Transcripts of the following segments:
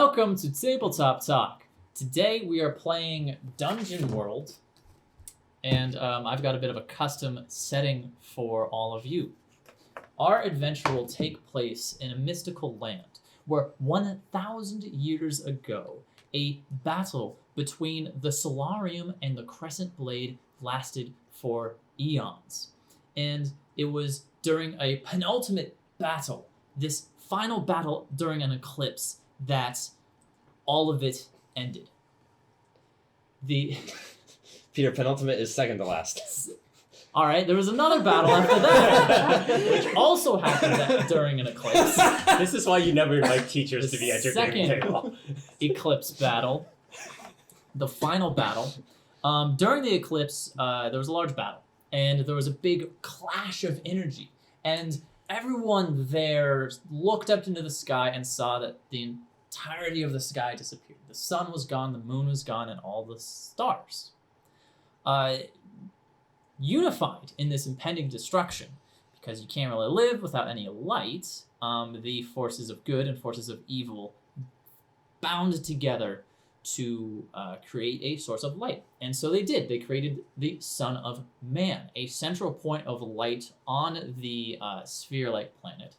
Welcome to Tabletop Talk. Today we are playing Dungeon World, and I've got a bit of a custom setting for all of you. Our adventure will take place in a mystical land where 1,000 years ago, a battle between the Solarium and the Crescent Blade lasted for eons. And it was during a penultimate battle, this final battle during an eclipse, that all of it ended. Peter, penultimate is second to last. All right, there was another battle after that, which also happened during an eclipse. This is why you never invite teachers to be at your gaming table. Eclipse battle, the final battle. During the eclipse, there was a large battle, and there was a big clash of energy, and everyone there looked up into the sky and saw that the entirety of the sky disappeared. The sun was gone, the moon was gone, and all the stars. Unified in this impending destruction, because you can't really live without any light, the forces of good and forces of evil bound together to create a source of light. And so they did. They created the Son of Man, a central point of light on the sphere-like planet,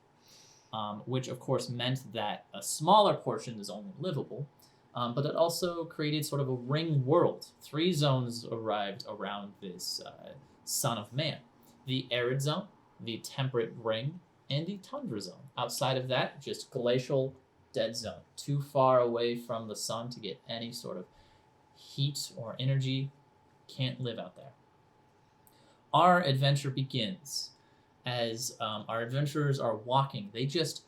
which of course meant that a smaller portion is only livable, but it also created sort of a ring world. 3 zones arrived around this Son of Man: the arid zone, the temperate ring, and the tundra zone. Outside of that, just glacial dead zone, too far away from the sun to get any sort of heat or energy. Can't live out there. Our adventure begins as our adventurers are walking. They just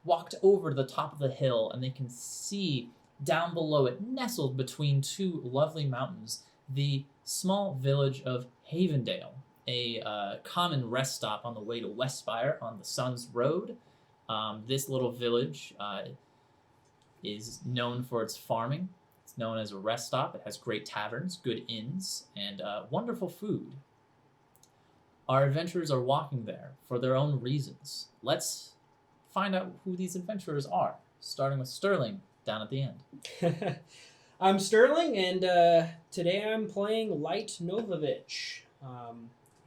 walked over to the top of the hill, and they can see down below it, nestled between 2 lovely mountains, the small village of Havendale, a common rest stop on the way to Westspire on the Sun's Road. This little village is known for its farming. It's known as a rest stop. It has great taverns, good inns, and wonderful food. Our adventurers are walking there for their own reasons. Let's find out who these adventurers are, starting with Sterling down at the end. I'm Sterling, and today I'm playing Light Novavich. I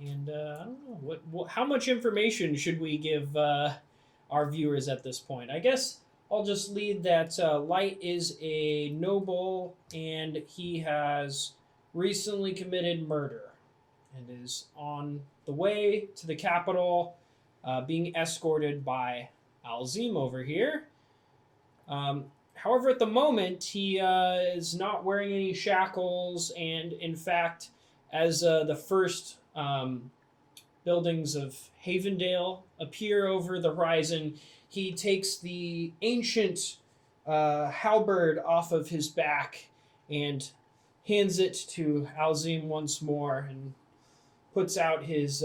don't know, how much information should we give our viewers at this point? I guess I'll just lead that Light is a noble, and he has recently committed murder and is on the way to the capital, being escorted by Alzim over here. However, at the moment, he is not wearing any shackles, and in fact, as the first buildings of Havendale appear over the horizon, he takes the ancient halberd off of his back and hands it to Alzim once more, and puts out his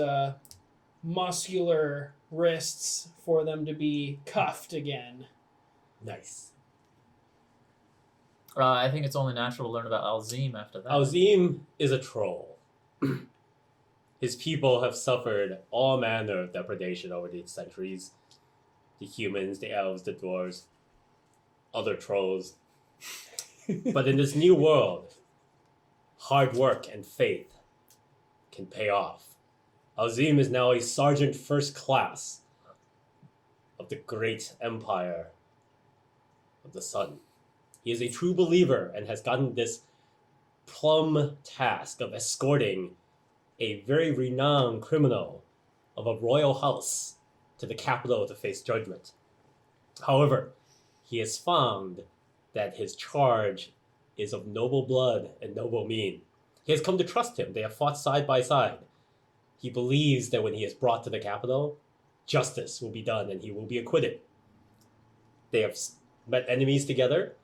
muscular wrists for them to be cuffed again. Nice. I think it's only natural to learn about Alzim after that. Alzim is a troll. His people have suffered all manner of depredation over the centuries. The humans, the elves, the dwarves, other trolls. But in this new world, hard work and faith can pay off. Alzim is now a sergeant first class of the great empire of the sun. He is a true believer and has gotten this plum task of escorting a very renowned criminal of a royal house to the capital to face judgment. However, he has found that his charge is of noble blood and noble mien. He has come to trust him. They have fought side by side. He believes that when he is brought to the capital, justice will be done and he will be acquitted. They have met enemies together.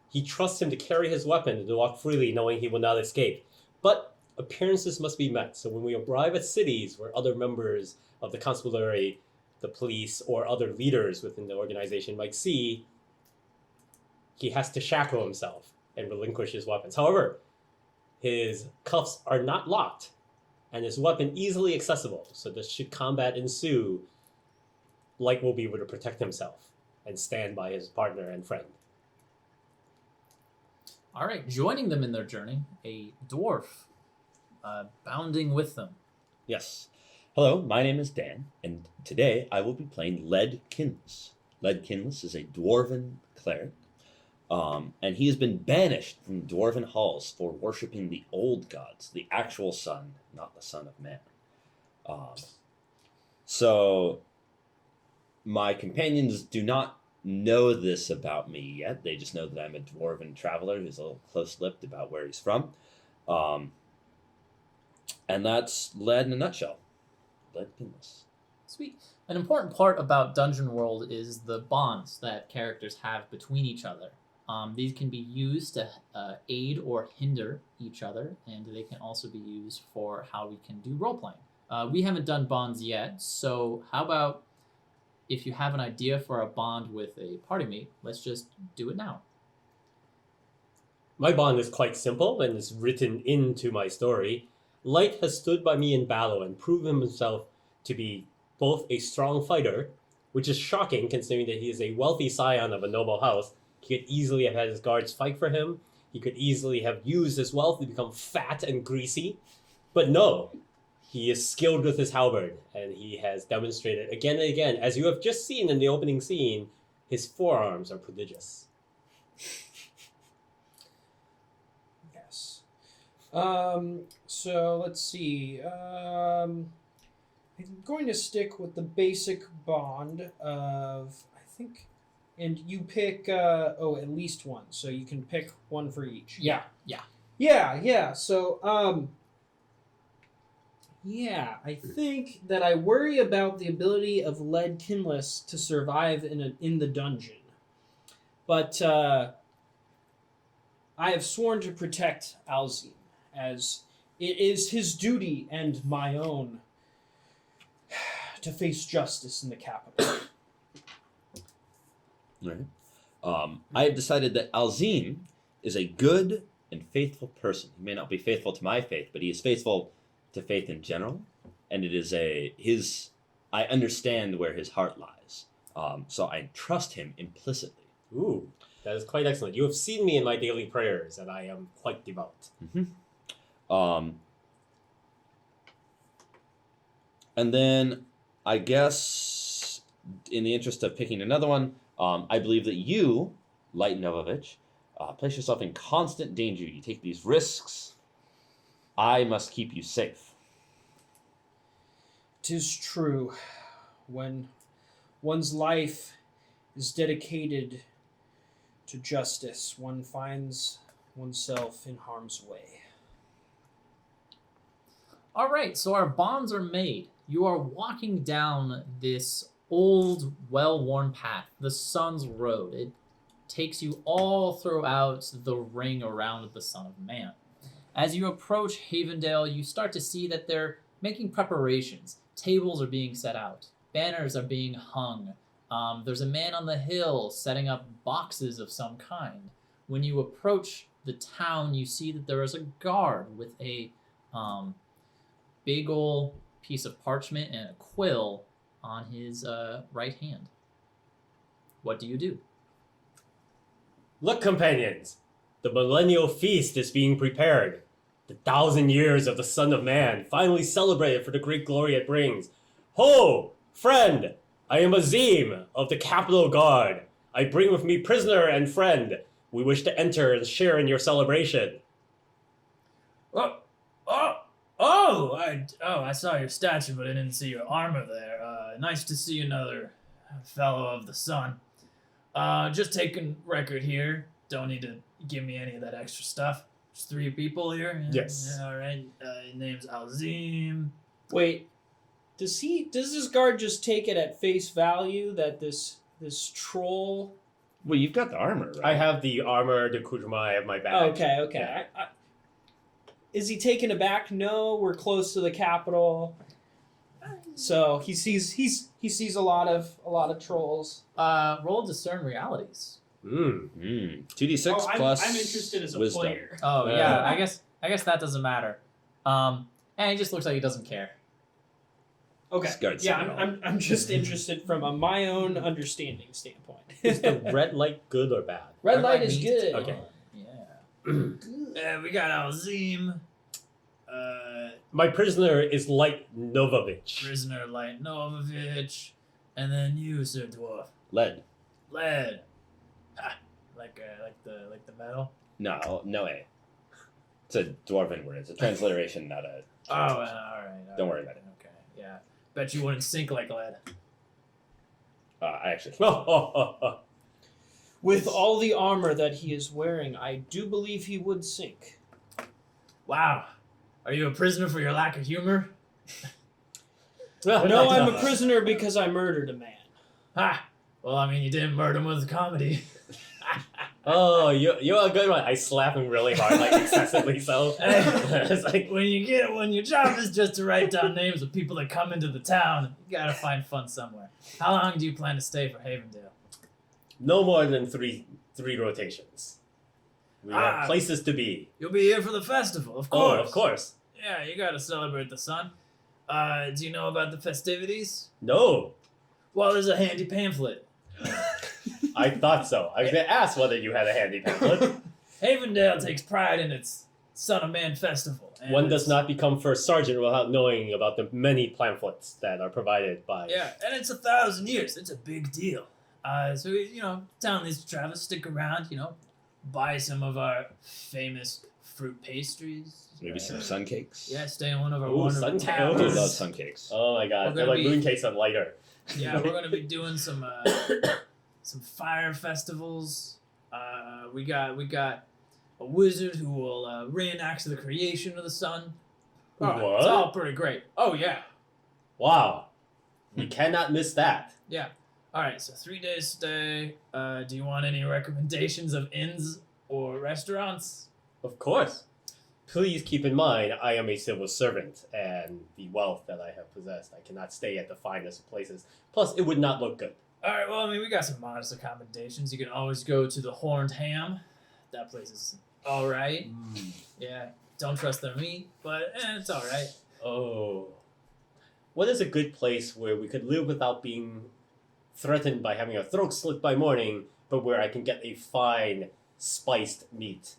He trusts him to carry his weapon and to walk freely, knowing he will not escape. But appearances must be met. So when we arrive at cities where other members of the constabulary, the police, or other leaders within the organization might see, he has to shackle himself and relinquish his weapons. However, his cuffs are not locked, and his weapon easily accessible. So that should combat ensue, Light will be able to protect himself and stand by his partner and friend. All right, joining them in their journey, a dwarf bounding with them. Yes. Hello, my name is Dan, and today I will be playing Led Kinless. Led Kinless is a dwarven cleric, and he has been banished from dwarven halls for worshipping the old gods, the actual sun, not the son of man. So, my companions do not know this about me yet. They just know that I'm a dwarven traveler who's a little close-lipped about where he's from. And that's Led in a nutshell. Led Kinless. Sweet. An important part about Dungeon World is the bonds that characters have between each other. These can be used to aid or hinder each other, and they can also be used for how we can do role-playing. We haven't done bonds yet, so how about if you have an idea for a bond with a party mate, let's just do it now. My bond is quite simple and is written into my story. Light has stood by me in battle and proven himself to be both a strong fighter, which is shocking considering that he is a wealthy scion of a noble house. He could easily have had his guards fight for him. He could easily have used his wealth to become fat and greasy. But no, he is skilled with his halberd, and he has demonstrated again and again, as you have just seen in the opening scene, his forearms are prodigious. Yes. So let's see. I'm going to stick with the basic bond of, I think, and you pick, at least one. So you can pick one for each. Yeah. So, I think that I worry about the ability of Led Kinless to survive in the dungeon. But I have sworn to protect Alzim, as it is his duty and my own to face justice in the capital. Right. I have decided that Alzim is a good and faithful person. He may not be faithful to my faith, but he is faithful to faith in general, and it is I understand where his heart lies, so I trust him implicitly. Ooh, that is quite excellent. You have seen me in my daily prayers, and I am quite devout. And then I guess, in the interest of picking another one, I believe that you, Light Novavich, place yourself in constant danger. You take these risks. I must keep you safe. 'Tis true. When one's life is dedicated to justice, one finds oneself in harm's way. All right, so our bonds are made. You are walking down this old, well-worn path, the Sun's Road. It takes you all throughout the ring around the Son of Man. As you approach Havendale, you start to see that they're making preparations. Tables are being set out. Banners are being hung. There's a man on the hill setting up boxes of some kind. When you approach the town, you see that there is a guard with a big ol' piece of parchment and a quill on his right hand. What do you do? Look, companions! The millennial feast is being prepared. The 1,000 years of the Son of Man finally celebrated for the great glory it brings. Ho! Friend! I am Alzim of the Capital Guard. I bring with me prisoner and friend. We wish to enter and share in your celebration. I saw your statue, but I didn't see your armor there. Nice to see another fellow of the sun. Just taking record here. Don't need to give me any of that extra stuff. Just 3 people here. Yes. Yeah, all right. His name's Alzim. Wait, does this guard just take it at face value that this troll? Well, you've got the armor, right? I have the armor, the accoutrement, I have my badge. Okay. Yeah. Is he taken aback? No, we're close to the capital. So he sees a lot of trolls. Roll discern realities. 2d6 I'm plus interested as a wisdom. player. Oh yeah, I guess that doesn't matter. And he just looks like he doesn't care. Okay. This guard's Yeah, something I'm just interested from my own understanding standpoint. Is the red light good or bad? Red light is means good. Okay. Yeah. We got Alzim. My prisoner is Light Novavich. Prisoner Light Novavich. And then you, Sir Dwarf. Led. Led. Ha! Like the metal. No A. It's a dwarven word. It's a transliteration, not a. Oh, all right. Don't worry about it. Okay, yeah. Bet you wouldn't sink like lead. I actually. With all the armor that he is wearing, I do believe he would sink. Wow. Are you a prisoner for your lack of humor? No, I'm a prisoner because I murdered a man. Ha! Well, I mean, you didn't murder him with comedy. Oh, you're a good one. I slap him really hard, like excessively so. It's like when your job is just to write down names of people that come into the town, you gotta find fun somewhere. How long do you plan to stay for Havendale? No more than three rotations. We have places to be. You'll be here for the festival, of Oh, course. of course. Yeah, you gotta celebrate the sun. Do you know about the festivities? No, Well, there's a handy pamphlet. I thought so. I was gonna ask whether you had a handy pamphlet. Havendale takes pride in its Son of Man festival. and One does it's- not become first sergeant without knowing about the many pamphlets that are provided by. Yeah, and it's 1,000 years. It's a big deal. So town needs to travel, stick around, buy some of our famous fruit pastries. Maybe some sun cakes. Yeah, stay in one of our Ooh, wonderful sun cakes. I taverns. love sun cakes. Oh my We're god, they're gonna like be- mooncakes and lighter. Yeah, we're gonna be doing some fire festivals. We got a wizard who will reenact the creation of the sun. Oh, What? It's all pretty great. Oh yeah, Wow, we cannot miss that. yeah. All right, so 3 days stay. Do you want any recommendations of inns or restaurants? Of course. Please keep in mind, I am a civil servant, and the wealth that I have possessed, I cannot stay at the finest of places. Plus, it would not look good. All right, well, I mean, we got some modest accommodations. You can always go to the Horned Ham. That place is all right. Yeah, don't trust their meat, but it's all right. Oh. What is a good place where we could live without being threatened by having our throat slit by morning, but where I can get a fine, spiced meat?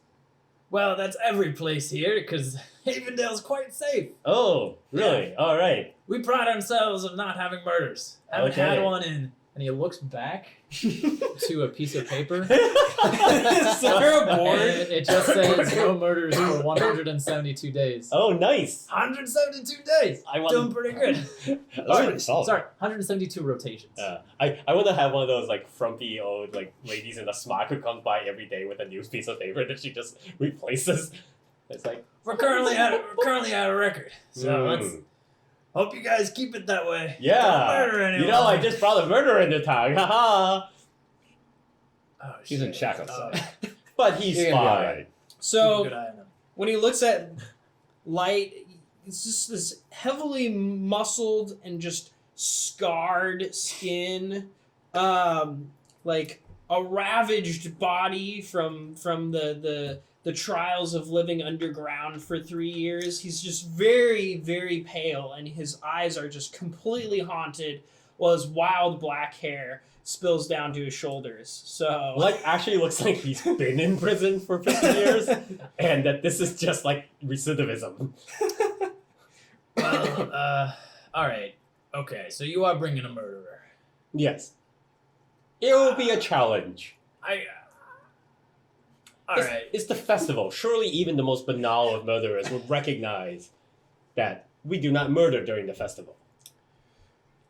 Well, that's every place here, because Havendale's quite safe. Oh, really? All right. We pride ourselves on not having murders. Haven't Okay. had one in. And he looks back to a piece of paper. Is there a board? And it just says no murders for 172 days. Oh, nice. 172 days. I want. Doing pretty good. That's pretty solid. Sorry, 172 rotations. I want to have one of those like frumpy old like ladies in a smock who comes by every day with a new piece of paper that she just replaces. It's like We're currently at a record. So let's mm, hope you guys keep it that way. Don't yeah. murder anyone. I just brought a murderer into town. Haha. Oh, He's in shit. shackles. Oh, But he's You're gonna be fine. alright. keep a So good eye on him. when he looks at Light, it's just this heavily muscled and just scarred skin, like a ravaged body from the trials of living underground for 3 years. He's just very, very pale, and his eyes are just completely haunted, while his wild black hair spills down to his shoulders. So Like actually looks like he's been in prison for 50 years, and that this is just like recidivism. Well, all right. Okay, so you are bringing a murderer. Yes. It will be a challenge. All it's, right. it's the festival. Surely even the most banal of murderers would recognize that we do not murder during the festival.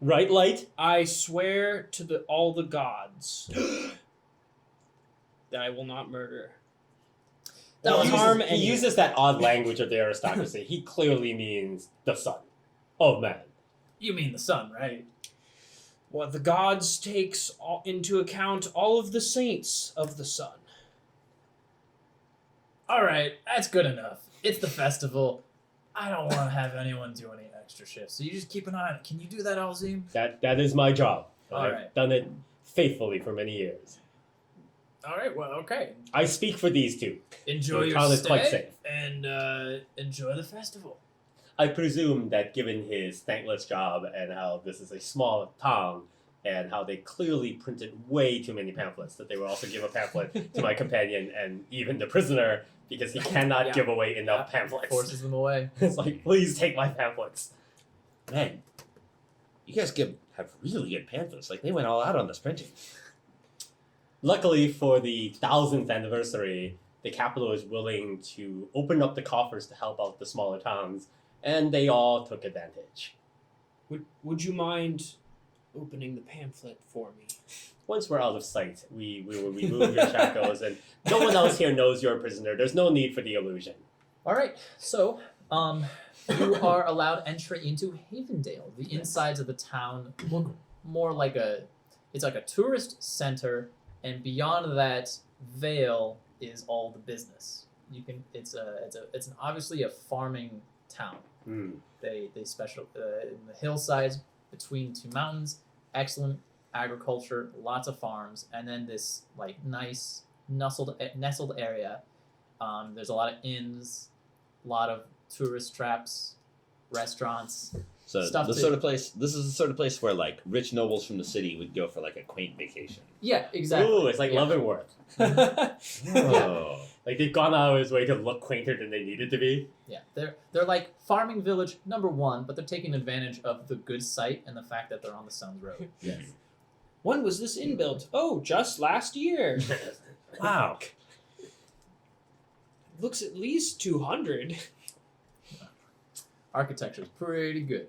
Right, Light? I swear to all the gods that I will not murder. That Or was harm He anyone. uses that odd language of the aristocracy. He clearly means the son of man. You mean the sun, right? Well, the gods takes into account all of the saints of the sun. All right, that's good enough. It's the festival. I don't want to have anyone do any extra shifts, so you just keep an eye on it. Can you do that, Alzim? That is my job. All I've right. done it faithfully for many years. All right, well, okay. I speak for these two. Enjoy The your town is stay quite safe. and enjoy the festival. I presume that given his thankless job and how this is a small town, and how they clearly printed way too many pamphlets, that they will also give a pamphlet to my companion and even the prisoner because he cannot Yeah. give away enough pamphlets. Forces them away. It's like, please take my pamphlets. Man, you guys have really good pamphlets. Like, they went all out on this printing. Luckily for the 1000th anniversary, the capital is willing to open up the coffers to help out the smaller towns, and they all took advantage. Would you mind opening the pamphlet for me? Once we're out of sight, we will remove your shackles, and no one else here knows you're a prisoner. There's no need for the illusion. All right, so you are allowed entry into Havendale. The insides of the town look more like it's like a tourist center, and beyond that veil is all the business. It's obviously a farming town. They special in the hillsides between two mountains, excellent agriculture, lots of farms, and then this like nice nestled area. There's a lot of inns, a lot of tourist traps, restaurants. So Stuff this to- is the sort of place where like rich nobles from the city would go for like a quaint vacation. Yeah, exactly. Ooh, it's like Yeah. Leavenworth. Oh. Like they've gone out of his way to look quainter than they needed to be. Yeah, they're like farming village #1, but they're taking advantage of the good site and the fact that they're on the Sun's Road. Yes. When was this inn built? Oh, just last year. Wow. Looks at least 200. Architecture's pretty good.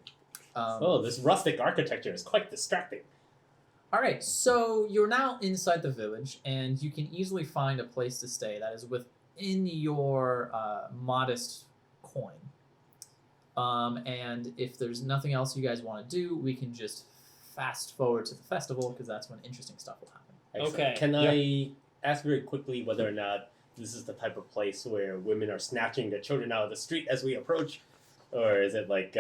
Oh, this rustic architecture is quite distracting. All right, so you're now inside the village, and you can easily find a place to stay that is within your modest coin. And if there's nothing else you guys want to do, we can just fast forward to the festival because that's when interesting stuff will happen. Excellent. Okay. Can I ask very quickly whether or not this is the type of place where women are snatching their children out of the street as we approach? Or is it like,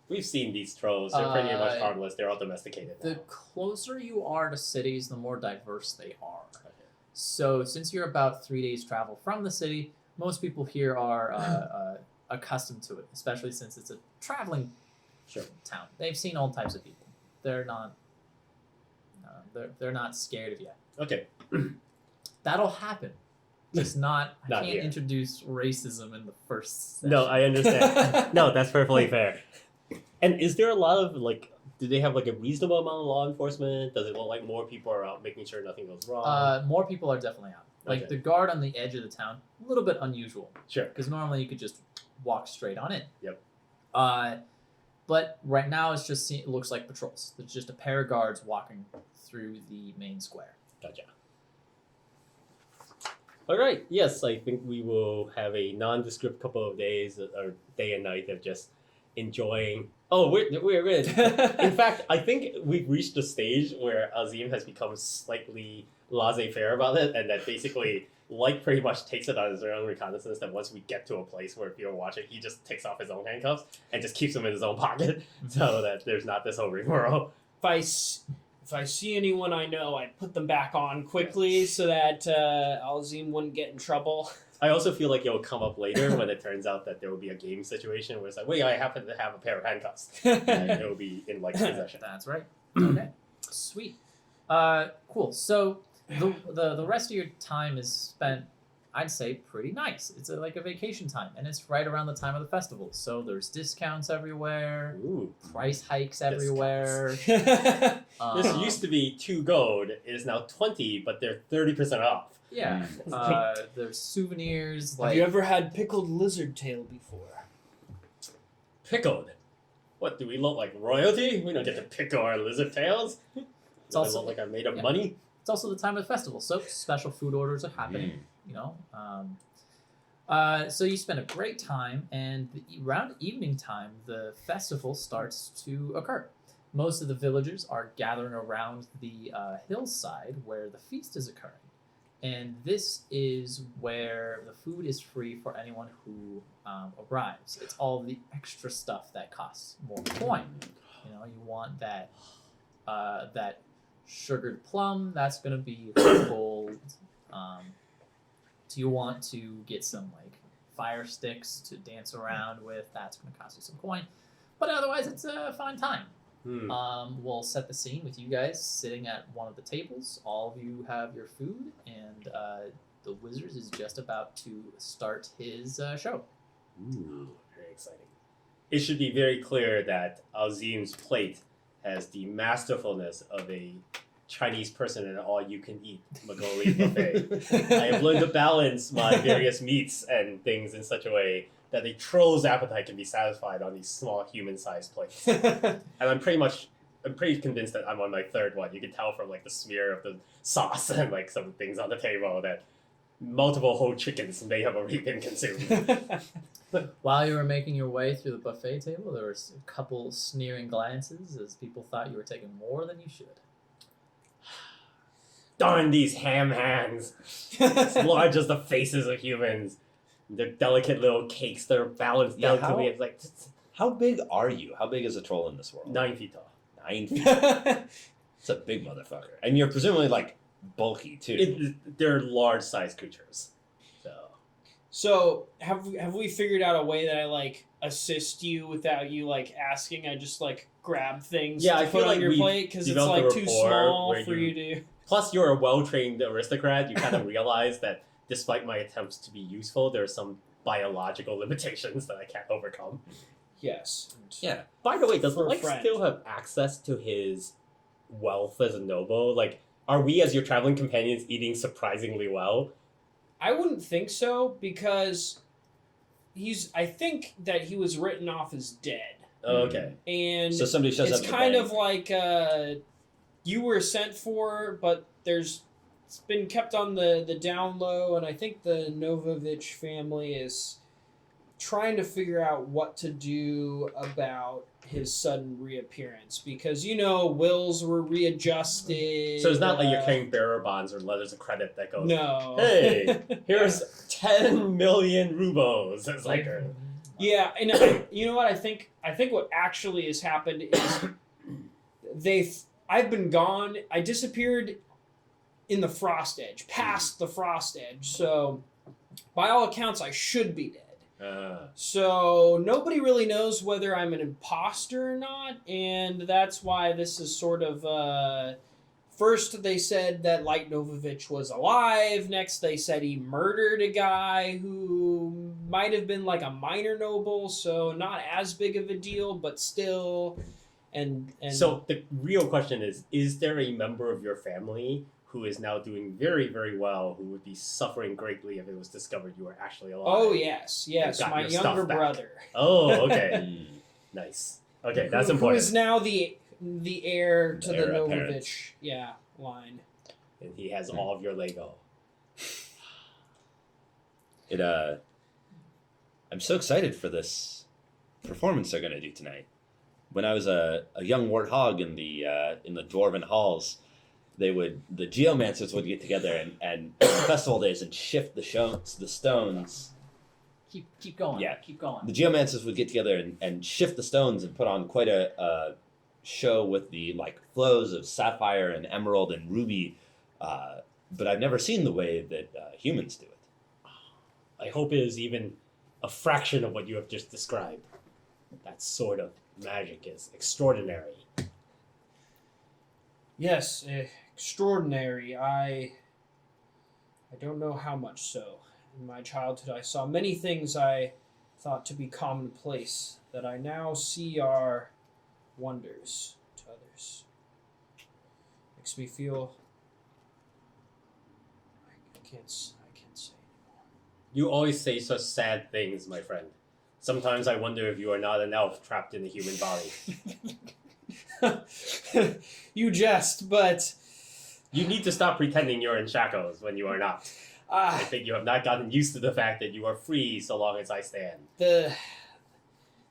we've seen these trolls. They're pretty much harmless. They're all domesticated now. The closer you are to cities, the more diverse they are. So since you're about 3 days travel from the city, most people here are accustomed to it, especially since it's a traveling town. They've seen all types of people. They're not they're not scared of you. Okay. That'll happen. Just not I Not can't here. introduce racism in the first session. No, I understand. No, that's perfectly fair. And is there a lot of, like, do they have, like, a reasonable amount of law enforcement? Does it look like more people are out making sure nothing goes wrong? More people are definitely out. Like Okay. the guard on the edge of the town, a little bit unusual. Sure. Because normally you could just walk straight on in. Yep. But right now it looks like patrols. There's just a pair of guards walking through the main square. Gotcha. All right. Yes, I think we will have a nondescript couple of days, or day and night, of just enjoying. Oh, we're good. In fact, I think we've reached a stage where Alzim has become slightly laissez-faire about it, and that basically, like, pretty much takes it on his own reconnaissance. That once we get to a place where if you're watching, he just takes off his own handcuffs and just keeps them in his own pocket, so that there's not this whole rigmarole. If I see anyone I know, I put them back on quickly so that Alzim wouldn't get in trouble. I also feel like it'll come up later when it turns out that there will be a game situation where it's like, wait, I happen to have a pair of handcuffs. And it will be in, like, possession. That's right. Okay. Sweet. Cool. So the rest of your time is spent, I'd say, pretty nice. It's like a vacation time, and it's right around the time of the festival. So there's discounts everywhere, Ooh. price hikes everywhere. This used to be 2 gold. It is now 20, but they're 30% off. Yeah. There's souvenirs. Have Like you ever had pickled lizard tail before? Pickled. What, do we look like royalty? We don't get to pickle our lizard tails. It's also- look like I'm made of yeah. money. it's also the time of the festival, so special food orders are happening. You know. So you spend a great time, and around evening time, the festival starts to occur. Most of the villagers are gathering around the hillside where the feast is occurring. And this is where the food is free for anyone who arrives. It's all the extra stuff that costs more coin. You know, you want that sugared plum, that's going to be gold. Do you want to get some like fire sticks to dance around with? That's going to cost you some coin. But otherwise, it's a fun time. We'll set the scene with you guys sitting at one of the tables. All of you have your food, and the wizard is just about to start his show. Ooh, very exciting. It should be very clear that Alzim's plate has the masterfulness of a Chinese person in an all-you-can-eat Mongolian buffet. I have learned to balance my various meats and things in such a way that a troll's appetite can be satisfied on these small human-sized plates. And I'm pretty convinced that I'm on my third one. You can tell from like the smear of the sauce and like some things on the table that multiple whole chickens may have already been consumed. While you were making your way through the buffet table, there was a couple sneering glances as people thought you were taking more than you should. Darn these ham hands! As large as the faces of humans. They're delicate little cakes that are balanced delicately. It's like How big are you? How big is a troll in this world? 9 feet tall. 9 feet. It's a big motherfucker. And you're presumably, like, bulky, too. They're large-sized creatures. So have we figured out a way that I like assist you without you like asking? I just like grab things Yeah, to I put feel on like your we've plate because it's developed a like too rapport small where for you to. Plus, you're a well-trained aristocrat. You kind of realize that despite my attempts to be useful, there are some biological limitations that I can't overcome. Yes. Yeah. By the way, does For a Mike friend. still have access to his wealth as a noble? Like, are we as your traveling companions eating surprisingly well? I wouldn't think so because I think that he was written off as dead, Okay. and So somebody shows up it's at the kind bank. of like you were sent for, but it's been kept on the down low, and I think the Novavich family is trying to figure out what to do about his sudden reappearance because wills were readjusted. So it's not like you're carrying bearer bonds or letters of credit that go, No. hey, here's 10 million rubles. It's like, Yeah, and you know what I think? I think what actually has happened is I've been gone. I disappeared in the frost edge, past the frost edge. So, by all accounts, I should be dead. So nobody really knows whether I'm an imposter or not, and that's why this is sort of. First, they said that Light Novavich was alive. Next, they said he murdered a guy who might have been like a minor noble, so not as big of a deal, but still. And So the real question is there a member of your family who is now doing very, very well, who would be suffering greatly if it was discovered you were actually alive? oh yes, got my your younger stuff back. brother. Oh, okay. Mm. Nice. Okay, that's important. Who is now the heir to the heir Novavich, line. And he has all of your Lego. I'm so excited for this performance they're going to do tonight. When I was a young warthog in the dwarven halls, the geomancers would get together and festival days and shift the stones. Keep going. Yeah. Keep going. The geomancers would get together and shift the stones and put on quite a show with the like flows of sapphire and emerald and ruby. But I've never seen the way that humans do it. I hope it is even a fraction of what you have just described. That sort of magic is extraordinary. Yes, extraordinary. I don't know how much so. In my childhood, I saw many things I thought to be commonplace that I now see are wonders to others. Makes me feel I can't say anymore. You always say such sad things, my friend. Sometimes I wonder if you are not an elf trapped in a human body. You jest, but You need to stop pretending you're in shackles when you are not. I think you have not gotten used to the fact that you are free so long as I stand. the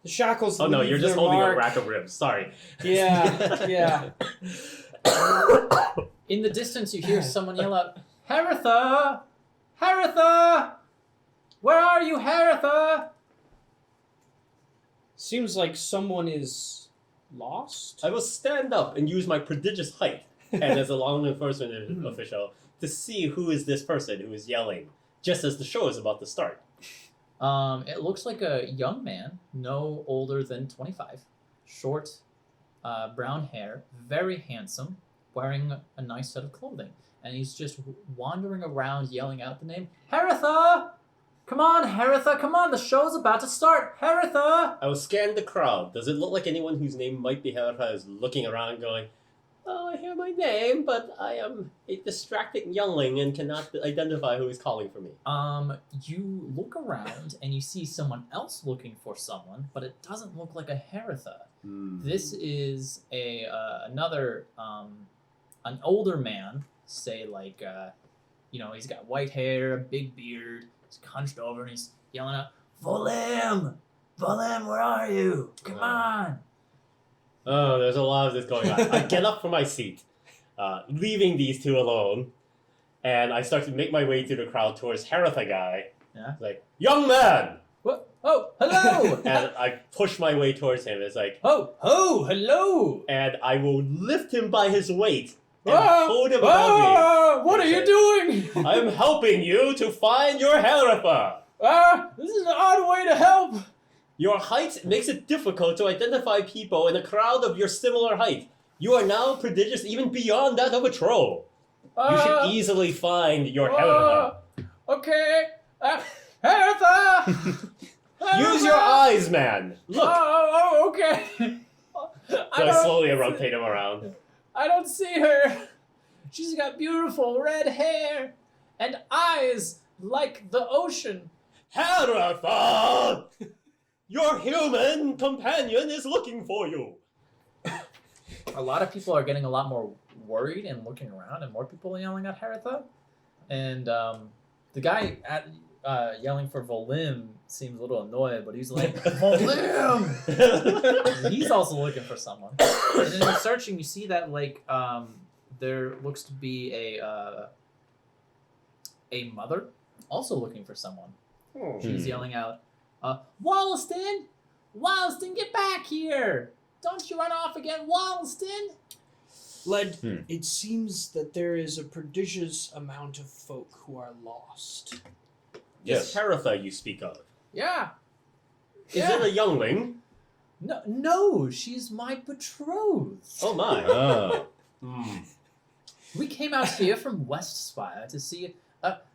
shackles. Oh no, leave you're just their holding mark. a rack of ribs. Sorry. Yeah. In the distance, you hear someone yell out, "Haritha! Haritha! Where are you, Haritha?" Seems like someone is lost. I will stand up and use my prodigious height and as a law enforcement official to see who is this person who is yelling just as the show is about to start. It looks like a young man, no older than 25, short, brown hair, very handsome, wearing a nice set of clothing. And he's just wandering around yelling out the name, Heritha! Come on, Heritha, come on, the show's about to start! Heritha! I will scan the crowd. Does it look like anyone whose name might be Heritha is looking around going, oh, I hear my name, but I am a distracted youngling and cannot identify who is calling for me. You look around and you see someone else looking for someone, but it doesn't look like a Heritha. This is another an older man, say like he's got white hair, a big beard, he's hunched over and he's yelling out, Volim! Volim, where are you? Come on! Oh, there's a lot of this going on. I get up from my seat, leaving these two alone, and I start to make my way through the crowd towards Heritha guy. Yeah. Like, young man! What? Oh, hello! And I push my way towards him. It's like, oh, hello! and I will lift him by his weight and Ah, hold him above what are you doing? me. I'm helping you to find your Heritha. This is an odd way to help. Your height makes it difficult to identify people in a crowd of your similar height. You are now prodigious even beyond that of a troll. You should easily find your Heritha. Okay. Heritha! Use your eyes, man. Look. Okay. So I slowly rotate him around. I don't see her. She's got beautiful red hair and eyes like the ocean. Heritha! Your human companion is looking for you. A lot of people are getting a lot more worried and looking around, and more people are yelling at Heritha. And the guy yelling for Volim seems a little annoyed, but he's like, Volim! He's also looking for someone. And then in searching, you see that there looks to be a mother also looking for someone. She's yelling out, Wollaston! Wollaston, get back here! Don't you run off again, Wollaston! Led, it seems that there is a prodigious amount of folk who are lost. Yes, Heritha you speak of. Yeah. Is it a youngling? No, she's my betrothed. Oh my. We came out here from West Spire to see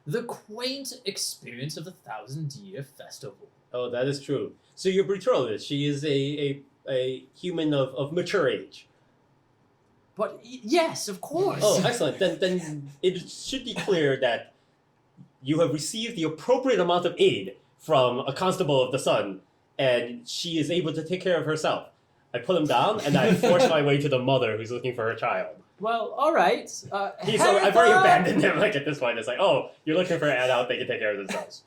the quaint experience of the 1,000-year festival. Oh, that is true. So your betrothed, she is a human of mature age. But yes, of course. Oh, excellent. Then it should be clear that you have received the appropriate amount of aid from a constable of the sun, and she is able to take care of herself. I put him down, and I force my way to the mother who's looking for her child. Well, all right. I've already abandoned him. Like at this point, it's like, oh, you're looking for an adult; they can take care of themselves.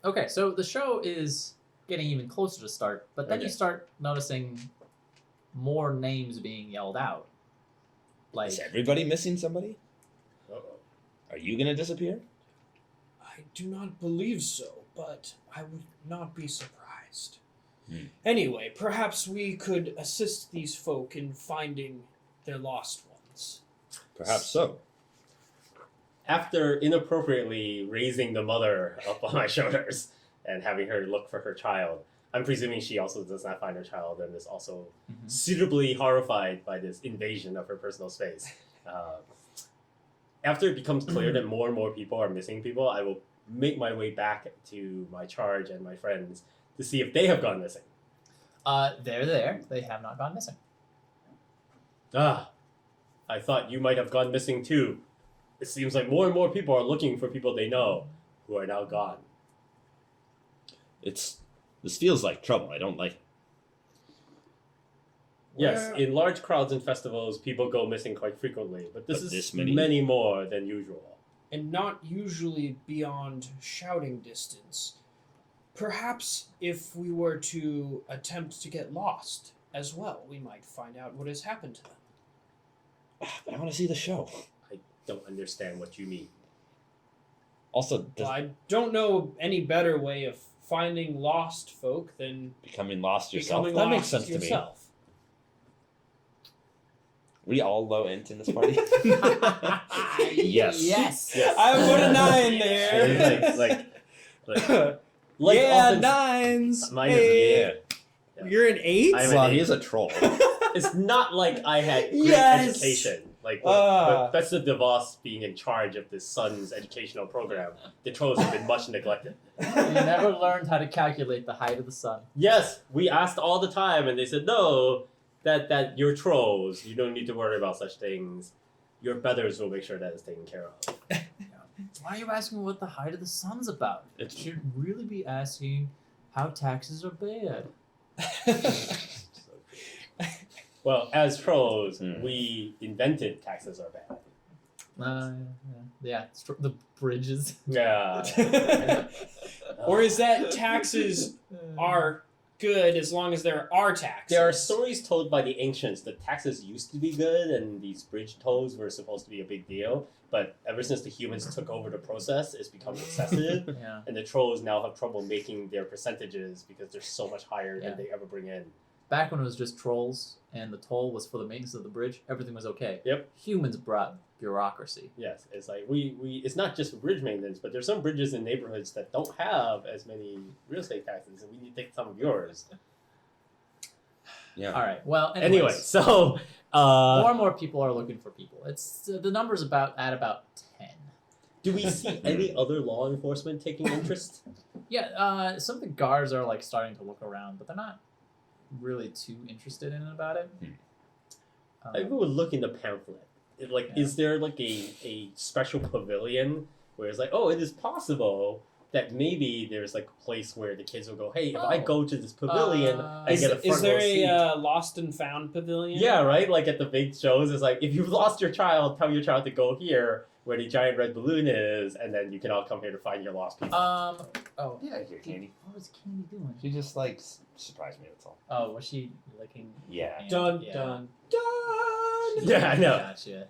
Okay, so the show is getting even closer to start, but then Okay. you start noticing more names being yelled out. Like, Is everybody missing somebody? Uh-oh. Are you gonna disappear? I do not believe so, but I would not be surprised. Hmm. Anyway, perhaps we could assist these folk in finding their lost ones. Perhaps so. After inappropriately raising the mother up on my shoulders and having her look for her child, I'm presuming she also does not find her child and is also suitably horrified by this invasion of her personal space. After it becomes clear that more and more people are missing people, I will make my way back to my charge and my friends to see if they have gone missing. they're there. They have not gone missing. Ah, I thought you might have gone missing too. It seems like more and more people are looking for people they know who are now gone. This feels like trouble. I don't like it. Yes, Where- in large crowds and festivals, people go missing quite frequently, but this But is this many? many more than usual. And not usually beyond shouting distance. Perhaps if we were to attempt to get lost as well, we might find out what has happened to them. But I want to see the show. I don't understand what you mean. Also, does Well, I don't know any better way of finding lost folk than becoming lost yourself? becoming That lost makes sense to me. yourself. We all low int in this party. Yes. Yes. Yes. I put a 9 And there. like yeah, often- 9s. Mine is Hey. yeah. You're an 8? I'm Well, an he eight. is a troll. it's not like I had great Yes! education. Like Ah. with Professor DeVos being in charge of the Sun's educational program, the trolls have been much neglected. You never learned how to calculate the height of the sun. Yes, we asked all the time, and they said no. That you're trolls. You don't need to worry about such things. Your feathers will make sure that is taken care of. Why are you asking what the height of the sun's about? It's- You should really be asking how taxes are bad. Well, as trolls, Hmm. we invented taxes are bad. The bridges. Yeah. Or is that taxes are good as long as there are taxes? There are stories told by the ancients that taxes used to be good and these bridge tolls were supposed to be a big deal, but ever since the humans took over the process, it's become excessive, Yeah. and the trolls now have trouble making their percentages because they're so much higher Yeah. than they ever bring in. Back when it was just trolls and the toll was for the maintenance of the bridge, everything was okay. Yep. Humans brought bureaucracy. Yes, it's like we it's not just for bridge maintenance, but there's some bridges in neighborhoods that don't have as many real estate taxes, and we need to take some of yours. Yeah. All right. Well, Anyway, anyways, so more and more people are looking for people. It's the number's about 10. do we see any other law enforcement taking interest? Yeah. Some of the guards are like starting to look around, but they're not really too interested in about it. I would look in the pamphlet. Yeah. Is there like a special pavilion where it's like, oh, it is possible that maybe there's like a place where the kids will go, hey, if I Oh. go to this pavilion, I Is, get a front is there row seat. a lost and found pavilion? Yeah, right? Like at the big shows, it's like, if you've lost your child, tell your child to go here where the giant red balloon is, and then you can all come here to find your lost people. Oh. Yeah, here, Candy. What was Candy doing? She just like surprised me. That's all. Oh, was she licking? Yeah. hand? Dun Yeah. dun dun. Yeah, I know. Gotcha.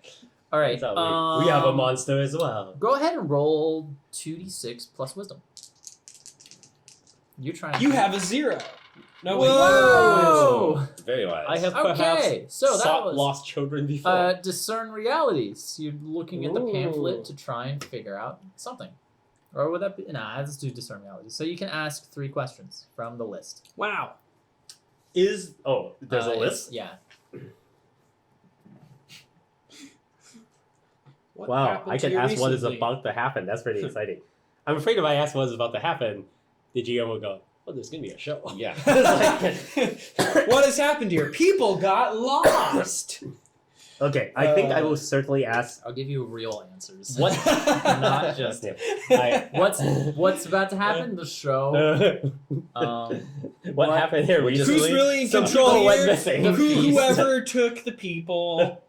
All right. That's how we have a monster as well. Go ahead and roll 2d6 plus wisdom. You're trying. You have a 0. No, wait. Whoa! Very wise. I have Okay, perhaps so that sought was lost children before. discern realities. You're looking at the Ooh. pamphlet to try and figure out something. Or would that be? Nah, let's do discern realities. So you can ask 3 questions from the list. Wow. There's a list? Yeah. What Wow, happened I to can you ask what is recently? about to happen. That's pretty exciting. I'm afraid if I ask what is about to happen, the GM will go, oh, there's going to be a show. Yeah. What has happened here? People got lost. Okay, I think I will certainly ask I'll give you real answers. what. Not just what's about to happen? The show. what What- happened here recently? Who's really in Some control people went here? missing. Whoever took the people,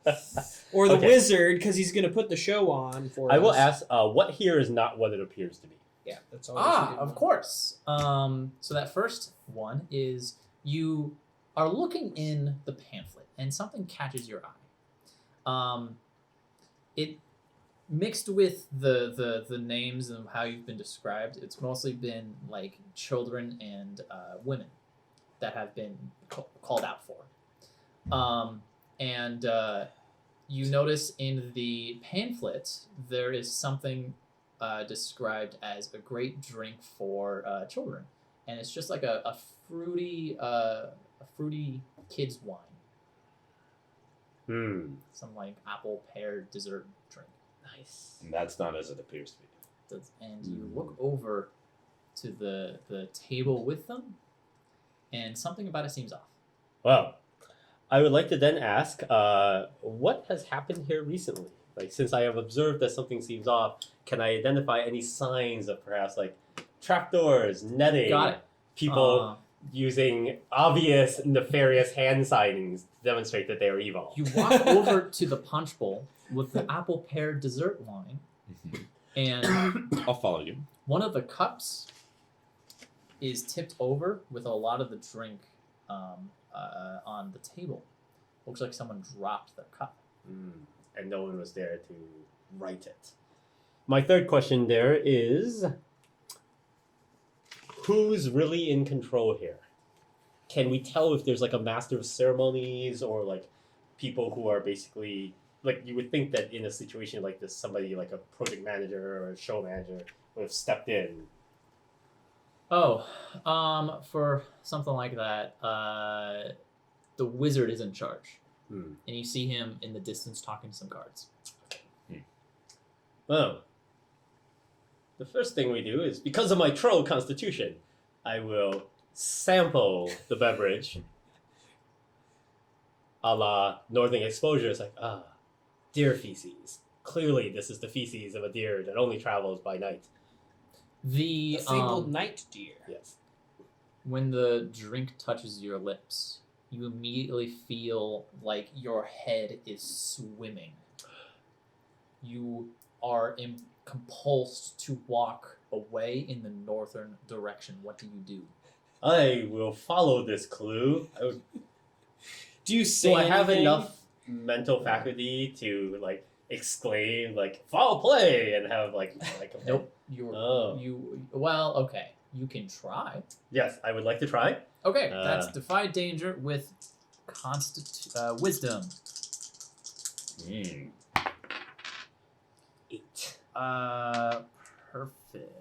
or the Okay. wizard, because he's going to put the show on for I will us. ask, what here is not what it appears to be? Yeah, that's all. we should do. Of course. So that first one is you are looking in the pamphlet and something catches your eye. It mixed with the names and how you've been described. It's mostly been like children and women that have been called out for. And you notice in the pamphlet there is something described as a great drink for children, and it's just like a fruity kids wine, some like apple pear dessert drink. Nice. And that's not as it appears to be. And you look over to the table with them, and something about it seems off. Well, I would like to then ask, what has happened here recently? Like, since I have observed that something seems off, can I identify any signs of perhaps like trapdoors, netting, Got it. people using obvious nefarious hand signings to demonstrate that they are evil? You walk over to the punch bowl with the apple pear dessert wine, and I'll follow you. one of the cups is tipped over with a lot of the drink on the table. Looks like someone dropped their cup. And no one was there to right it. My third question there is, who's really in control here? Can we tell if there's like a master of ceremonies or like people who are basically, like, you would think that in a situation like this, somebody like a project manager or a show manager would have stepped in. Oh, for something like that, the wizard is in charge, Hmm. and you see him in the distance talking to some guards. Well, the first thing we do is, because of my troll constitution, I will sample the beverage a la Northern Exposure. It's like, deer feces. Clearly, this is the feces of a deer that only travels by night. The The fabled night deer. Yes. when the drink touches your lips, you immediately feel like your head is swimming. You are compulsed to walk away in the northern direction. What do you do? I will follow this clue. Do you say Do I have anything? enough mental faculty to like exclaim like foul play and have like Nope. You Oh. well, okay. You can try. Yes, I would like to try. Okay, that's defy danger with wisdom. Mm. 8. Perfect.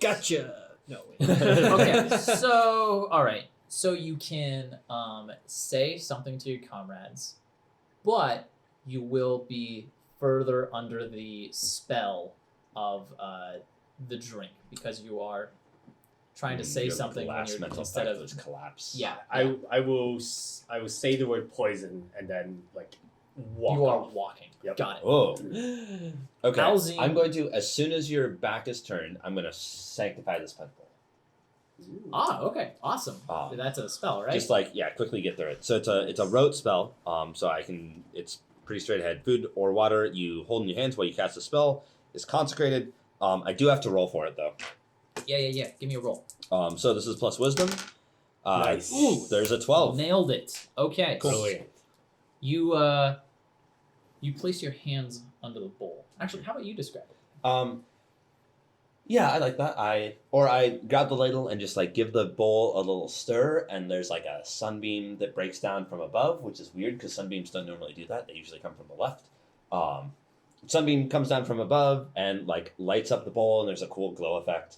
Gotcha. No. Wait. Okay, so all right, so you can say something to your comrades, but you will be further under the spell of the drink because you are trying to say Your something when last you're mental instead of faculties collapse. yeah. I will say the word poison and then like walk You are off. walking. Yep. Got it. Oh. Okay. Alzim- I'm going to, as soon as your back is turned, I'm going to sanctify this pencil. Ah, okay, awesome. That's a spell, right? Just like quickly get through it. So it's a rote spell. So I can. It's pretty straight ahead. Food or water you hold in your hands while you cast a spell is consecrated. I do have to roll for it though. Yeah. Give me a roll. So this is plus wisdom. Nice. Ooh. There's a 12. Nailed it. Okay. Brilliant. You place your hands under the bowl. Actually, how about you describe it? Yeah, I like that. I grab the ladle and just like give the bowl a little stir, and there's like a sunbeam that breaks down from above, which is weird because sunbeams don't normally do that. They usually come from the left. Sunbeam comes down from above and like lights up the bowl, and there's a cool glow effect.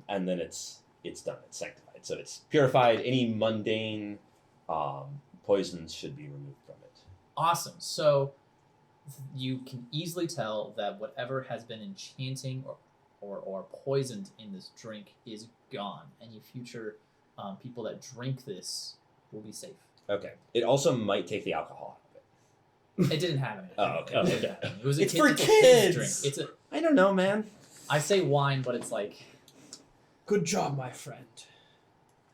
And then it's done. It's sanctified, so it's purified. Any mundane poisons should be removed from it. Awesome. So you can easily tell that whatever has been enchanting or poisoned in this drink is gone. Any future people that drink this will be safe. Okay. It also might take the alcohol out of it. It didn't have any. Oh, okay. It didn't have any. It was a It's kid, for it's a kid's kids! drink. It's a. I don't know, man. I say wine, but it's like Good job, my friend.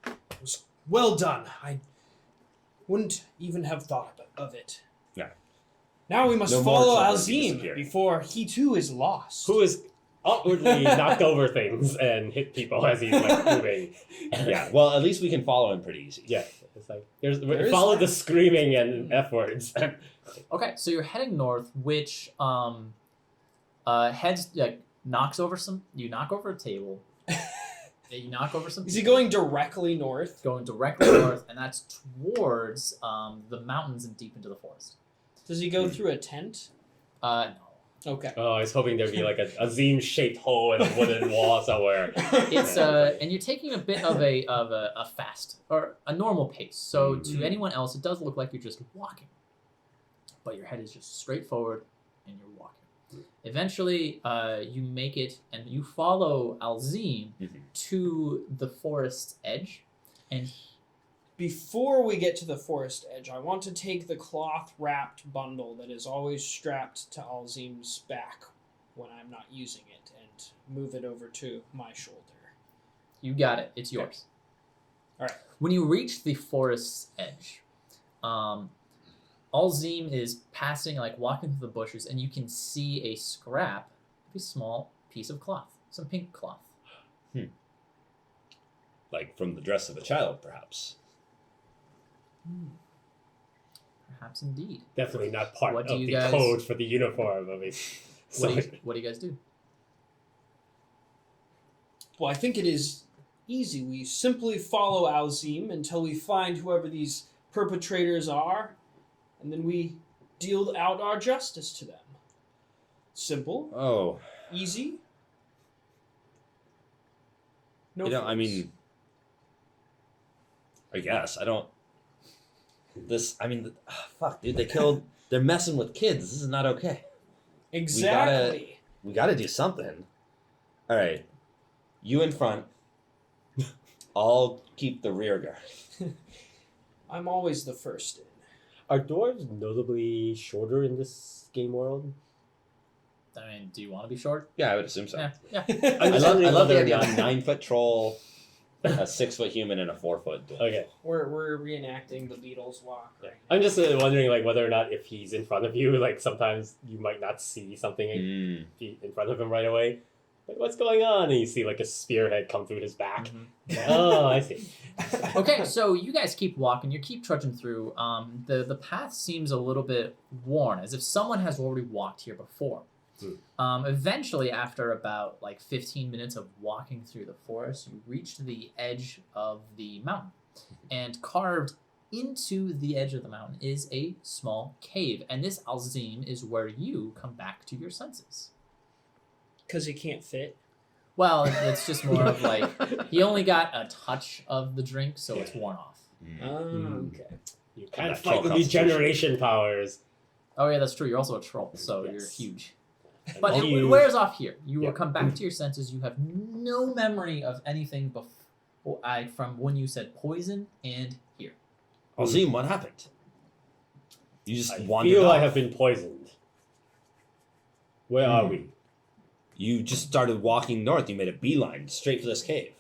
It was well done. I wouldn't even have thought of it. Yeah. Now we must No more follow children Alzim disappearing. before he too is lost. Who is awkwardly knocked over things and hit people as he's like moving. Yeah. Well, at least we can follow him pretty easy. Yeah, it's like There is follow that. the screaming and F words. okay. So you're heading north, which heads like knocks over some. You knock over a table. You knock over some. Is he people. going directly north? Going directly north, and that's towards the mountains and deep into the forest. Does he go through a tent? No. Okay. Oh, I was hoping there'd be like a Alzim-shaped hole in a wooden wall somewhere. It's and you're taking a bit of a fast or a normal pace. So to anyone else, it does look like you're just walking, but your head is just straight forward, and you're walking. Eventually, you make it, and you follow Alzim to the forest's edge, and Before we get to the forest edge, I want to take the cloth-wrapped bundle that is always strapped to Alzim's back when I'm not using it and move it over to my shoulder. you got it. It's yours. All right. When you reach the forest's edge, Alzim is passing, like walking through the bushes, and you can see a scrap, a small piece of cloth, some pink cloth. Like from the dress of a child, perhaps. Perhaps indeed. Definitely not part What do of you the guys- code for the uniform of it. What do you guys do? Well, I think it is easy. We simply follow Alzim until we find whoever these perpetrators are, and then we deal out our justice to them. Simple, Oh. easy. No, I fuss. mean, I guess. I don't This, I mean, fuck, dude, they're messing with kids. This is not okay. Exactly. We gotta do something. All right, you in front. I'll keep the rear guard. I'm always the first in. Are dwarves notably shorter in this game world? I mean, do you want to be short? Yeah, I would assume so. Yeah. I love the whether or idea of a not- 9-foot troll, a 6-foot human, and a 4-foot dwarf. Okay. We're reenacting the Beatles walk. Yeah. Right? I'm just wondering, like, whether or not if he's in front of you, like, sometimes you might not see something Mm. in front of him right away. Like, what's going on? And you see, like, a spearhead come through his back. Mhm. Oh, I see. Okay, so you guys keep walking. You keep trudging through. The path seems a little bit worn, as if someone has already walked here before. Eventually, after about like 15 minutes of walking through the forest, you reach the edge of the mountain, and carved into the edge of the mountain is a small cave. And this Alzim is where you come back to your senses. Because it can't fit. Well, it's just more of like he only got a touch of the drink, so it's worn off. Mm. Mm. Okay. You can't that fight troll with constitution. regeneration powers. Oh yeah, that's true. You're also a troll, so you're Yes. huge. And But it huge. wears off here. You will Yeah. come back to your senses. You have no memory of anything from when you said poison and here. Alzim, what happened? You just I wandered feel off. I have been poisoned. Where are Hmm. we? You just started walking north. You made a beeline straight for this cave.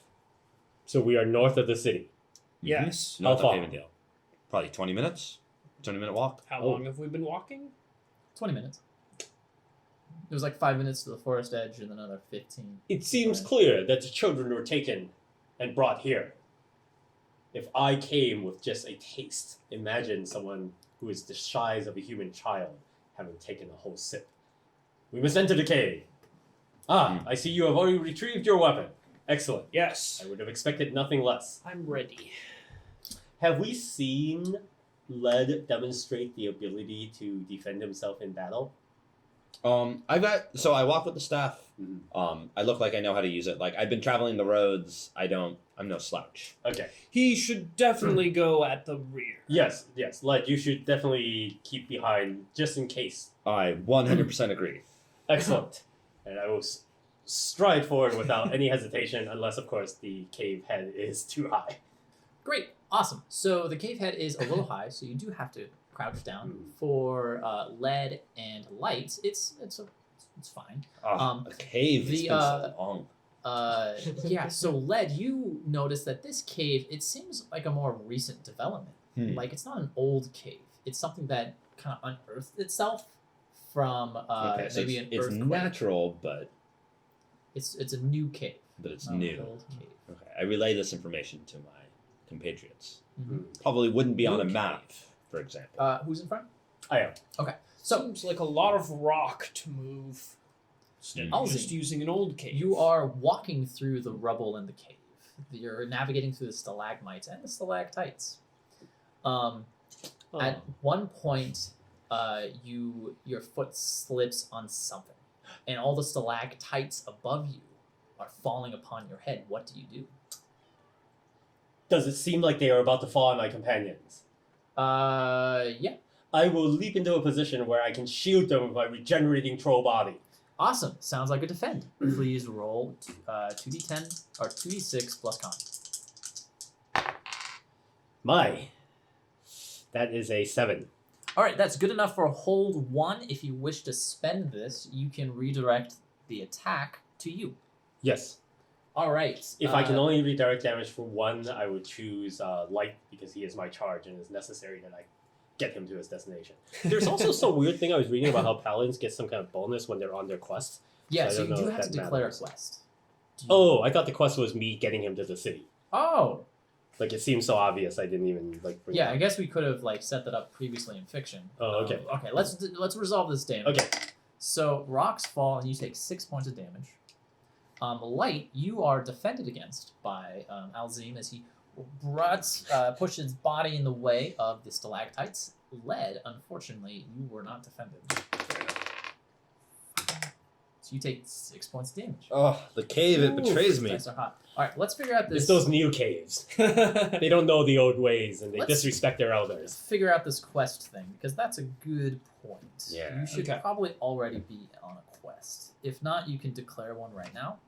So we are north of the city. Yes. North How of far? Havendale. Probably 20 minutes. 20-minute walk. How Oh. long have we been walking? 20 minutes. It was like 5 minutes to the forest edge and another 15. It seems Right. clear that the children were taken and brought here. If I came with just a taste, imagine someone who is the size of a human child having taken a whole sip. We must enter the cave. I see you have already retrieved your weapon. Excellent. Yes. I would have expected nothing less. I'm ready. Have we seen Led demonstrate the ability to defend himself in battle? I walk with the staff. Mhm. I look like I know how to use it. Like, I've been traveling the roads. I'm no slouch. Okay. He should definitely go at the rear. Yes, Led, you should definitely keep behind just in case. I 100% agree. Excellent. And I will stride forward without any hesitation, unless, of course, the cave head is too high. Great. Awesome. So the cave head is a little high, so you do have to crouch down. For lead and light, it's fine. A cave. It's the, been so long. Yeah, so Led, you notice that this cave, it seems like a more recent development. Like, it's not an old cave. It's something that kind of unearthed itself from Okay, so maybe it's an earthquake. natural, but It's a new cave. it's not an new. old cave. Okay, I relay this information to my compatriots. Mhm. Probably wouldn't be on a Okay. map, for example. Who's in front? I am. So Seems like a lot of rock to move. Alzim, Just using an old cave. you are walking through the rubble in the cave. You're navigating through the stalagmites and the stalactites. At one point, your foot slips on something, and all the stalactites above you are falling upon your head. What do you do? Does it seem like they are about to fall on my companions? Yeah. I will leap into a position where I can shield them with my regenerating troll body. Awesome. Sounds like a defend. Please roll 2d10 or 2d6 plus con. That is a 7. All right, that's good enough for hold 1. If you wish to spend this, you can redirect the attack to you. Yes. All right. If I can only redirect damage for 1, I would choose light because he is my charge and it's necessary that I get him to his destination. There's also some weird thing I was reading about how paladins get some kind of bonus when they're on their quest. Yeah, I so don't you know do if have to that declare matters. a quest. Do you- Oh, I thought the quest was me getting him to the city. Oh. Like, it seems so obvious I didn't even, like, bring Yeah, it I up. guess we could have like set that up previously in fiction. Oh, okay. Okay, let's resolve this damage. Okay. So rocks fall and you take 6 points of damage. Light, you are defended against by Alzim as he pushes his body in the way of the stalactites. Lead, unfortunately, you were not defended. So you take 6 points of damage. Oh, the cave, it betrays me. Dice are hot. All right, let's figure out this. It's those new caves. They don't know the old ways and they Let's- disrespect their Let's elders. figure out this quest thing because that's a good point. Yeah. You should Okay. probably already be on a quest. If not, you can declare one right now.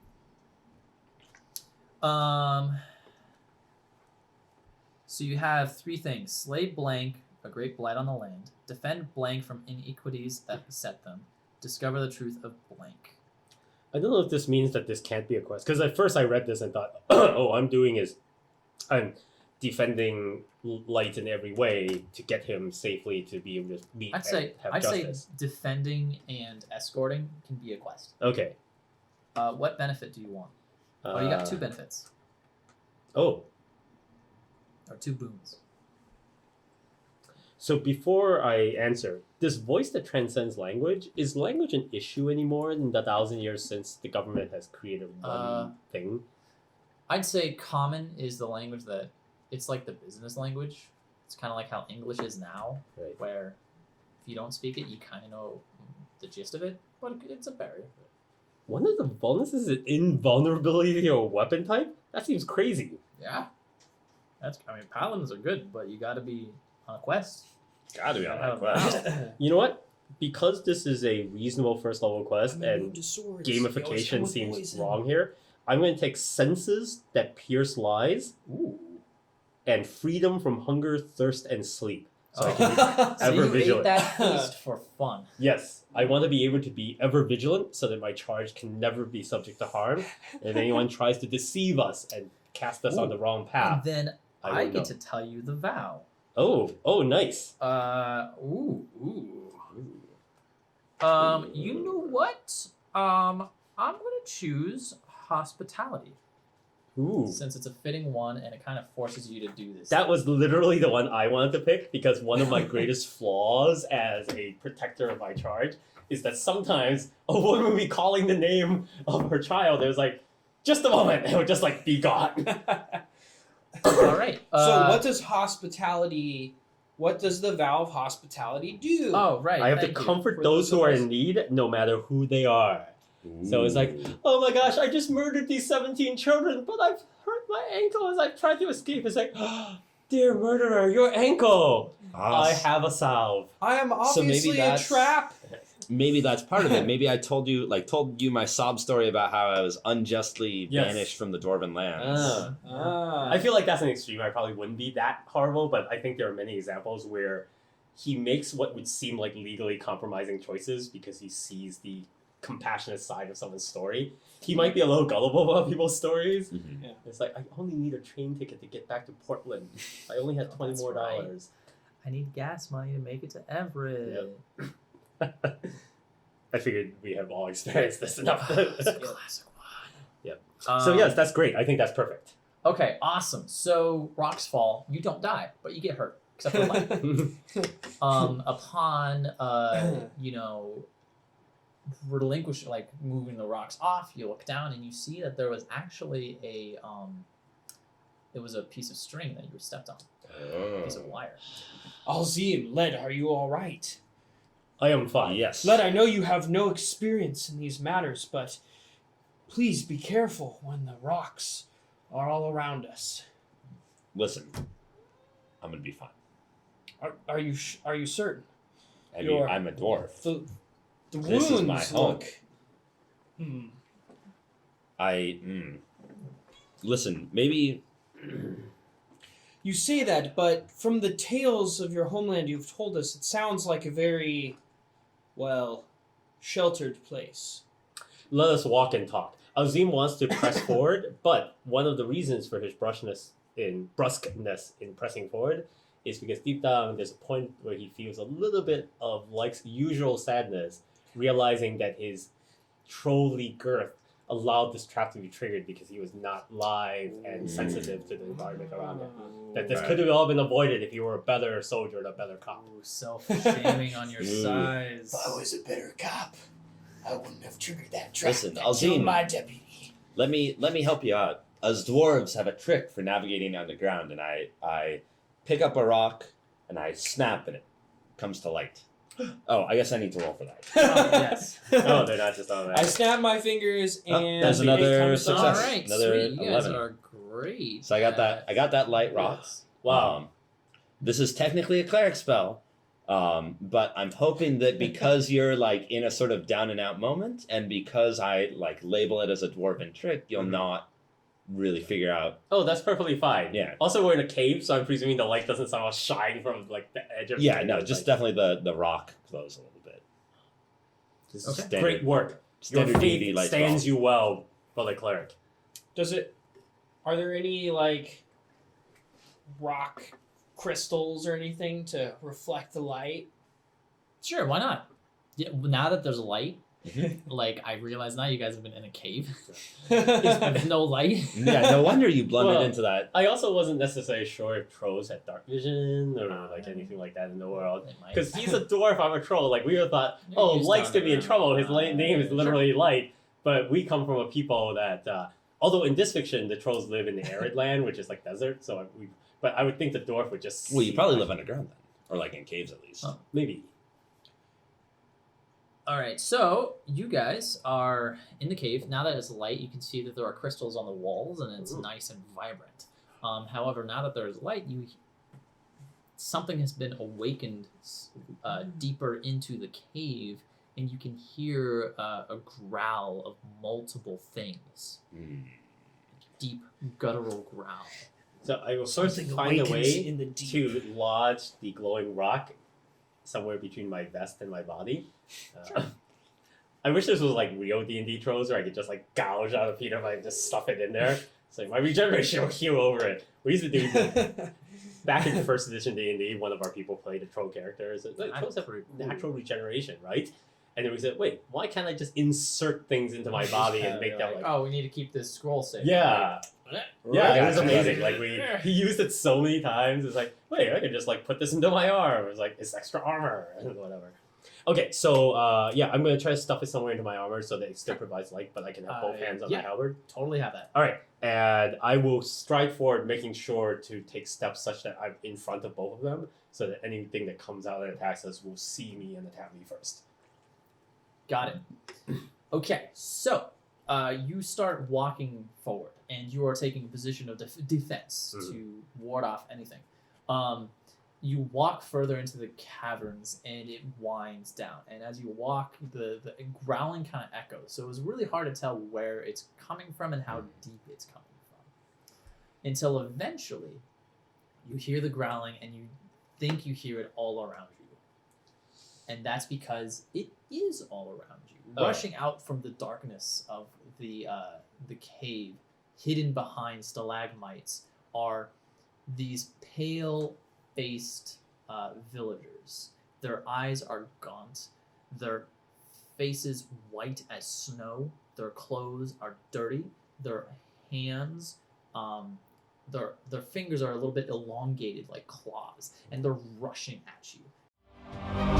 So you have 3 things: slay blank, a great blight on the land; defend blank from iniquities that beset them; discover the truth of blank. I don't know if this means that this can't be a quest. Because at first I read this and thought, oh, I'm defending Light in every way to get him safely to be able to meet I'd say and have I'd say justice. defending and escorting can be a quest. Okay. What benefit do you want? Oh, you got 2 benefits Oh, or 2 boons. so before I answer, this voice that transcends language, is language an issue anymore in the 1,000 years since the government has created one thing? I'd say common is the language that it's like the business language. It's kind of like how English is now, Right. where if you don't speak it, you kind of know the gist of it, but it's a barrier. One of the bonuses is invulnerability to a weapon type? That seems crazy. Yeah, paladins are good, but you got to be on a quest. Gotta be on that Oh, quest. You know what? Because this is a reasonable first level quest I'm and immune to swords. They always come gamification with seems poison. wrong here, I'm going to take senses that pierce lies Ooh. and freedom from hunger, thirst, and sleep. So I Oh. can be So ever you ate vigilant. that feast for fun. Yes, I want to be able to be ever vigilant so that my charge can never be subject to harm. If anyone tries to deceive us and cast us on Ooh. the wrong And path, then I I will get know. to tell you the vow. Oh, nice. Ooh. You know what? I'm gonna choose hospitality Ooh. since it's a fitting one and it kind of forces you to do this. That was literally the one I wanted to pick because one of my greatest flaws as a protector of my charge is that sometimes a woman would be calling the name of her child. It was like, just a moment, it would just like be gone. All right. So what does hospitality? What does the vow of hospitality do? Oh, right. I have to thank you. comfort For those those who of are us- in need, no matter who they are. So it's like, oh my gosh, I just murdered these 17 children, but I've hurt my ankle as I've tried to escape. It's like, dear murderer, your ankle. I have a salve. I am So maybe obviously a that's- trap. Maybe that's part of it. Maybe I told you my sob story about how I was unjustly Yes. banished from the Dwarven lands. I feel like that's an extreme. I probably wouldn't be that horrible, but I think there are many examples where he makes what would seem like legally compromising choices because he sees the compassionate side of someone's story. He might be a little gullible about people's stories. Mhm. It's like, I only need a train ticket to get back to Portland. I only had Oh, $20 that's more right. dollars. I need gas money to make it to Everett. I figured we have all experienced this enough. It's a classic one. Yep. Um, So yes, that's great. I think that's perfect. Okay, awesome. So rocks fall. You don't die, but you get hurt, except for life. Upon moving the rocks off, you look down and you see that there was actually it was a piece of string that you were stepped on, a piece of wire. Alzim, Led, are you all right? I am fine. Yes. Led, I know you have no experience in these matters, but please be careful when the rocks are all around us. Listen, I'm gonna be fine. Are you certain? I mean, You're- I'm a dwarf. The This wounds is my home. look. Listen, maybe You say that, but from the tales of your homeland you've told us, it sounds like a very, well, sheltered place. Let us walk and talk. Alzim wants to press forward, but one of the reasons for his brusqueness in pressing forward is because deep down there's a point where he feels a little bit of like usual sadness, realizing that his trolly girth allowed this trap to be triggered because he was not live and sensitive to the environment around him. That this Right. could have all been avoided if he were a better soldier and a better cop. Ooh, self-shaming on your Ooh. size. was a better cop, I wouldn't have triggered that trap Listen, that Alzim. killed my deputy. let me help you out. Us dwarves have a trick for navigating underground, and I pick up a rock and I snap and it comes to light. Oh, I guess I need to roll for that. Yes. Oh, they're not just automatic. I snap my fingers Oh, and there's it another comes success. All off. right, Another sweet. You guys 11. are great. So I got that. I got that light rock. Wow. This is technically a cleric spell, but I'm hoping that because you're like in a sort of down and out moment, and because I like label it as a dwarven trick, you'll Mhm. not really figure out. Oh, that's perfectly fine. Yeah. Also, we're in a cave, so I'm presuming the light doesn't somehow shine from like the edge of. Yeah, the no, cave, just like, definitely the rock glows a little bit. just Okay. Standard, Great work. Your standard D&D faith light stands spell. you well for the cleric. Does it? Are there any like rock crystals or anything to reflect the light? Sure, why not? Yeah, now that there's a light, Mhm. like I realize now you guys have been in a cave with no light. Yeah, no wonder you blundered Well, into that. I also wasn't necessarily sure if trolls had dark vision or like anything like that in the world. It might. Because he's a dwarf, I'm a troll. Like we would have thought, Yeah, oh, he's Light's down gonna be in there. trouble. His name is Sure. literally Light. But we come from a people that, although in this fiction the trolls live in the arid land, which is like desert. So but I would think the dwarf would just. Well, you see probably light. live underground then, or like in caves at least. Oh. Maybe. All right, so you guys are in the cave. Now that it's light, you can see that there are crystals on the walls, and it's Ooh. nice and vibrant. However, now that there's light, something has been awakened deeper into the cave, and you can hear a growl of multiple things. Hmm. Deep guttural growl. So I will first Something find a awakens way in the deep. to lodge the glowing rock somewhere between my vest and my body. I wish this was like real D&D trolls where I could just like gouge out a peanut and just stuff it in there. So my regeneration will heal over it. We used to do back in first edition D&D, one of our people played a troll character. So, like, trolls have natural regeneration, right? And then we said, wait, why can't I just insert things into my body and make them like... oh, we need to keep this scroll safe. Yeah. Yeah, it was Gotcha. amazing. Like he used it so many times. It's like, wait, I could just like put this into my arm. It's like it's extra armor and whatever. Okay, so yeah, I'm gonna try to stuff it somewhere into my armor so that it still provides light, but I can have both hands on yeah. my halberd. Totally have that. All right, and I will stride forward, making sure to take steps such that I'm in front of both of them, so that anything that comes out and attacks us will see me and attack me first. Got it. Okay, so you start walking forward, and you are taking a position of defense to ward off anything. You walk further into the caverns, and it winds down. And as you walk, the growling kind of echoes. So it was really hard to tell where it's coming from and how deep it's coming from. Until eventually, you hear the growling, and you think you hear it all around you. And that's because it is all around you. Oh. Rushing out from the darkness of the cave, hidden behind stalagmites, are these pale-faced villagers. Their eyes are gaunt, their faces white as snow, their clothes are dirty, their hands, their fingers are a little bit elongated like claws, and they're rushing at you.